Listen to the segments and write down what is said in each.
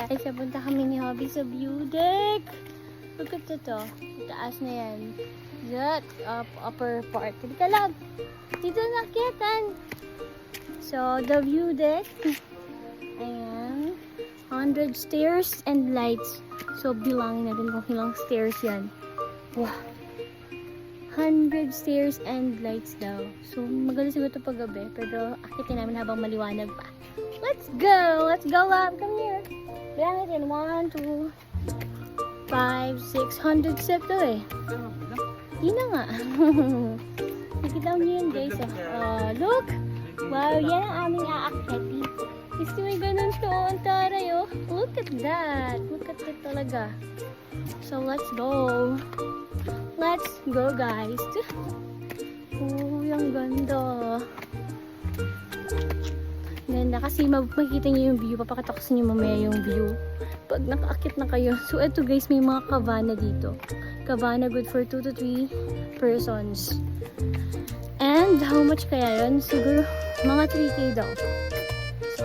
guys, napunta kami ni Hobby sa view deck. Look at ito. Taas na yan. That upper part. Dito lang. Dito nakyatan. So, the view deck. Ayan. 100 stairs and lights. So, bilangin natin kung ilang stairs yan. Wow. 100 stairs and lights daw. So, maganda siguro ito paggabi. Pero, akitin namin habang maliwanag pa. Let's go! Let's go up! Come here! Bilangin natin. 1, 2, 5, 600 step to eh. Di na nga. Nakita nyo yun guys. Look! Wow, yan ang aming aakyati. Gusto may ganun siya. Ang taray oh. Look at that. Look at that talaga. So let's go. Let's go guys. Oh, yung ganda. Ganda kasi makikita nyo yung view. Papakita ko sa inyo mamaya yung view. Pag nakaakit na kayo. So ito guys, may mga cabana dito. Cabana good for 2 to 3 persons. And how much kaya yun? Siguro mga 3K daw. So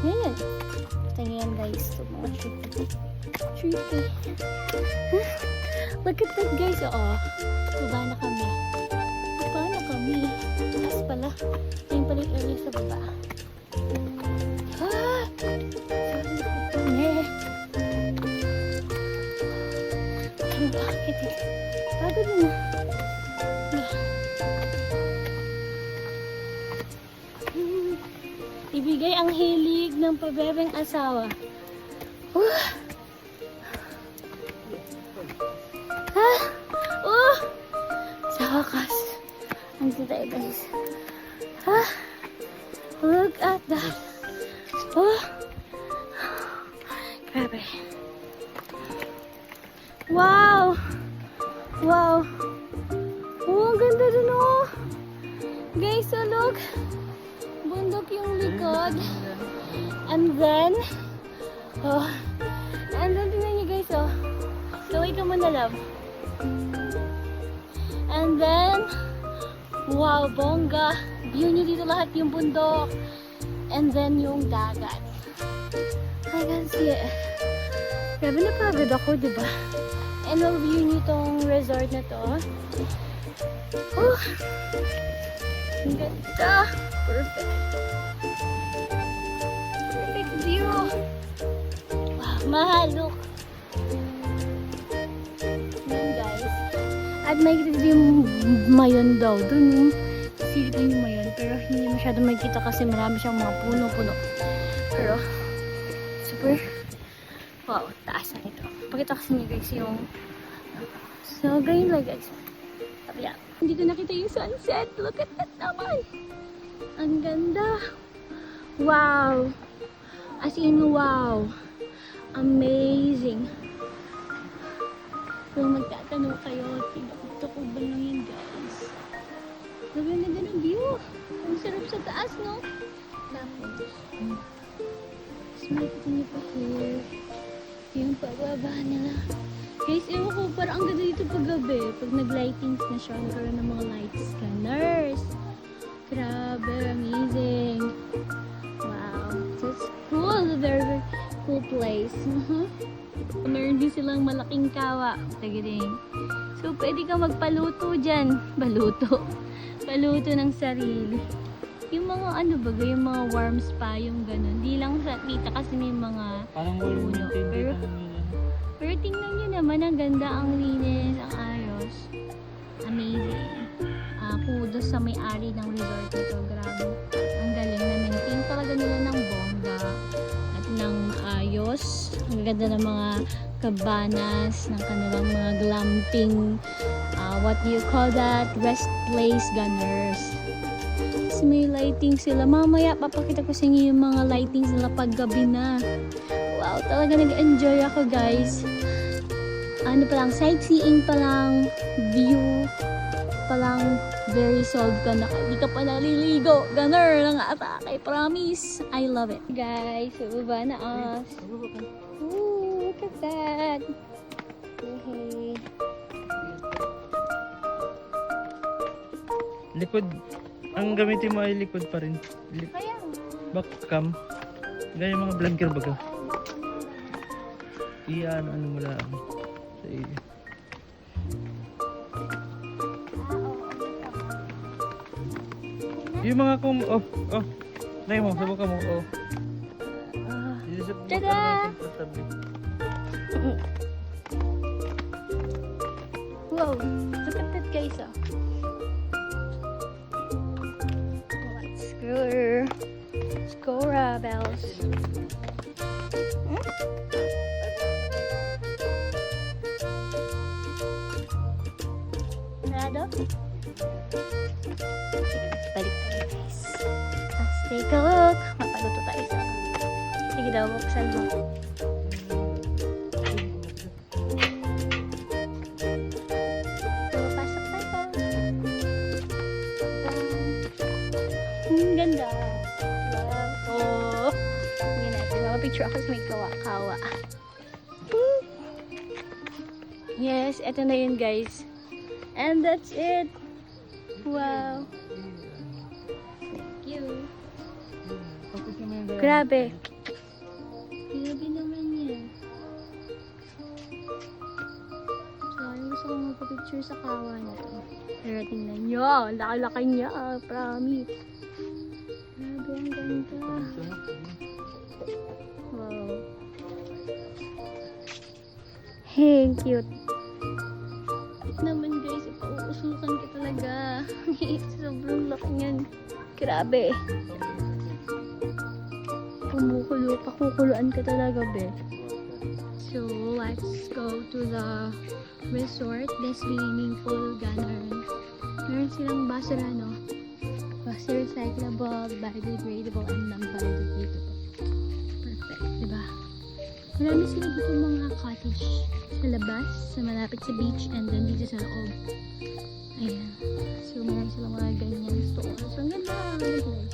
yan. Ito yan guys. So mga 3K. Look at that guys. Oo. Cabana kami. Cabana kami. Taas pala. Ayun pala yung area sa baba. Bakit eh? Pagod mo. Ibigay ang hilig ng pabebeng asawa. Sa wakas. Andito tayo guys. Look at that. Grabe. Wow! Wow! Oh, ang ganda dun oh! Guys, so look! Bundok yung likod. And then, and then tingnan nyo guys oh. Gawin ka muna love. And then, wow, bongga! View nyo dito lahat yung bundok. And then yung dagat. I can see it. Grabe napagod ako, diba? And we'll view nyo tong resort na to. Ang ganda. Perfect. Perfect view. Wow, mahal. Look. Yan guys. At may kita yung mayon daw. Doon yung silipin yung mayon. Pero hindi masyado makikita kasi marami siyang mga puno-puno. Pero super. Wow, taas na ito. Pakita ko sa inyo guys yung so, ganyan lang guys. Tapi yan. Hindi ko nakita yung sunset. Look at that naman. Ang ganda. Wow. As in, wow. Amazing. Kung magtatanong kayo, ito ko ba lang yan guys. Ang ganda ng view. Ang sarap sa taas, no? Tapos, makikita niyo pa here. Yung pababa nila. Guys, ewan ko, parang ang ganda dito pag gabi. Pag nag-lightings na siya, nagkaroon ng mga light scanners. Grabe, amazing. Wow. So, it's cool. Very, very cool place. Meron din silang malaking kawa. Tagiling. So, pwede ka magpaluto dyan. Baluto. Paluto ng sarili. Yung mga ano baga, yung mga warm spa, yung ganun. Di lang sa kita kasi may mga parang puno. Pero tingnan nyo naman, ang ganda, ang linis, ang ayos. Amazing. Kudos sa may-ari ng resort ito. Grabe. Ang galing na maintain talaga nila ng bongga at ng ayos. Ang ganda ng mga cabanas, ng kanilang mga glamping, what do you call that? Rest place gunners. Kasi may lighting sila. Mamaya papakita ko sa inyo yung mga lightings nila pag gabi na. Wow, talaga nag-enjoy ako guys. Ano pa lang, sightseeing pa lang, view pa lang, very solved ka na. Hindi ka pa naliligo. Gunner lang atake, promise. I love it. Guys, baba na us. Ooh, look at that. Okay. Likod. Ang gamitin mo ay likod pa rin. Kaya. Back cam. Gaya mga vlogger baga. ano mo lang sa iyo. Yung mga Try mo, subukan mo. Tada! Wow, look at that guys. Let's go, Rebels. Nado? Sige, balik tayo guys. Let's take a look. Mapaluto tayo sa... Sige daw, buksan mo. So, pasok tayo. Ganda. Wow. Oh. Hindi natin. Mapapicture ako sa may kawa-kawa. Yes, eto na yun guys. And that's it. Wow. Thank you. Grabe. Grabe naman yan. So, yung gusto kong magpa-picture sa kawa na to. Pero tingnan nyo. Ang laki-laki niya. Promise. Grabe, ang ganda. Wow. Hey, cute. Naman guys, ipauusukan ka talaga. Sobrang laki niyan. Grabe. Pakukuluan ka talaga, be. So, let's go to the resort. The swimming pool, ganun. Meron silang basura, no? Basta recyclable, biodegradable, and non-biodegradable. Perfect, diba? Marami sila dito mga cottage sa labas, sa malapit sa beach, and then dito sa loob. Ayan. So, meron silang mga ganyan stores. So, ang ganda. Ang ganda.